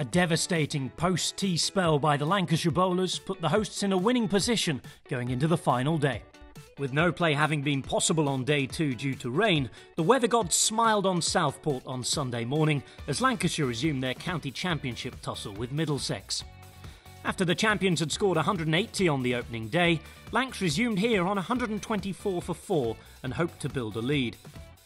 A devastating post-tea spell by the Lancashire bowlers put the hosts in a winning position going into the final day. With no play having been possible on day 2 due to rain, the weather gods smiled on Southport on Sunday morning as Lancashire resumed their county championship tussle with Middlesex. After the champions had scored 180 on the opening day, Lancs resumed here on 124 for 4 and hoped to build a lead.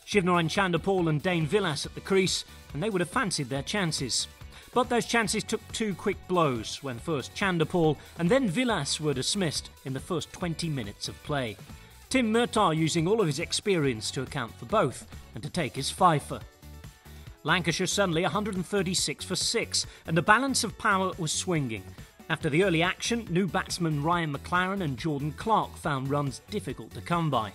Shivnarine Chanderpaul and Dane Villas at the crease, and they would have fancied their chances. But those chances took 2 quick blows when first Chanderpaul and then Villas were dismissed in the first 20 minutes of play. Tim Murtagh using all of his experience to account for both and to take his fifer. Lancashire suddenly 136 for 6 and the balance of power was swinging. After the early action, new batsmen Ryan McLaren and Jordan Clark found runs difficult to come by.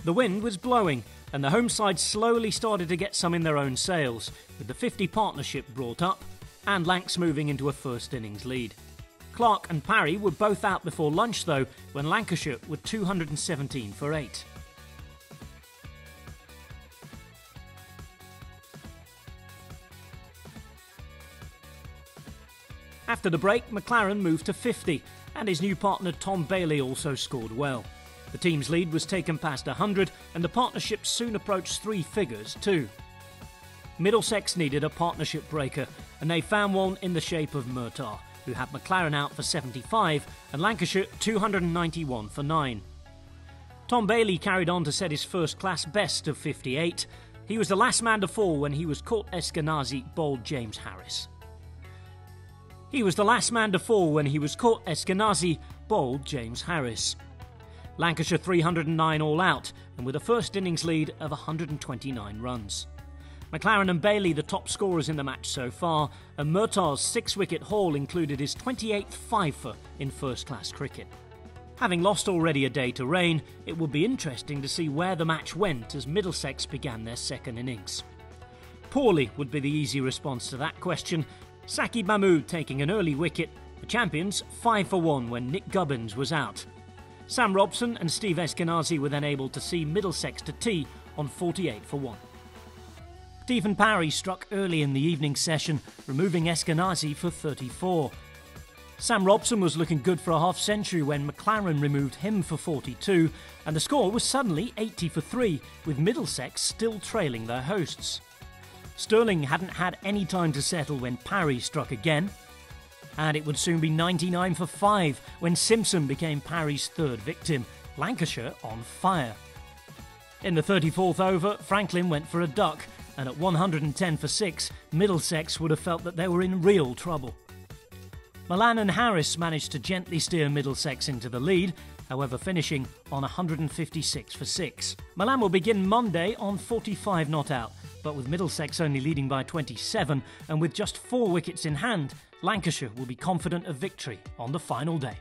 The wind was blowing and the home side slowly started to get some in their own sails, with the 50 partnership brought up and Lancs moving into a first innings lead. Clark and Parry were both out before lunch though, when Lancashire were 217 for 8. After the break, McLaren moved to 50 and his new partner Tom Bailey also scored well. The team's lead was taken past 100 and the partnership soon approached 3 figures too. Middlesex needed a partnership breaker and they found one in the shape of Murtagh, who had McLaren out for 75 and Lancashire 291 for 9. Tom Bailey carried on to set his first class best of 58. He was the last man to fall when he was caught Eskenazi bowled James Harris. Lancashire 309 all out and with a first innings lead of 129 runs. McLaren and Bailey the top scorers in the match so far, and Murtagh's 6-wicket haul included his 28th fifer in first-class cricket. Having lost already a day to rain, it will be interesting to see where the match went as Middlesex began their second innings. Poorly would be the easy response to that question. Saqib Mahmood taking an early wicket, the champions 5 for 1 when Nick Gubbins was out. Sam Robson and Steve Eskenazi were then able to see Middlesex to tea on 48 for 1. Stephen Parry struck early in the evening session, removing Eskenazi for 34. Sam Robson was looking good for a half-century when McLaren removed him for 42, and the score was suddenly 80 for 3, with Middlesex still trailing their hosts. Sterling hadn't had any time to settle when Parry struck again, and it would soon be 99 for 5 when Simpson became Parry's third victim, Lancashire on fire. In the 34th over, Franklin went for a duck, and at 110 for 6, Middlesex would have felt that they were in real trouble. Malan and Harris managed to gently steer Middlesex into the lead, however finishing on 156 for 6. Malan will begin Monday on 45 not out, but with Middlesex only leading by 27 and with just 4 wickets in hand, Lancashire will be confident of victory on the final day.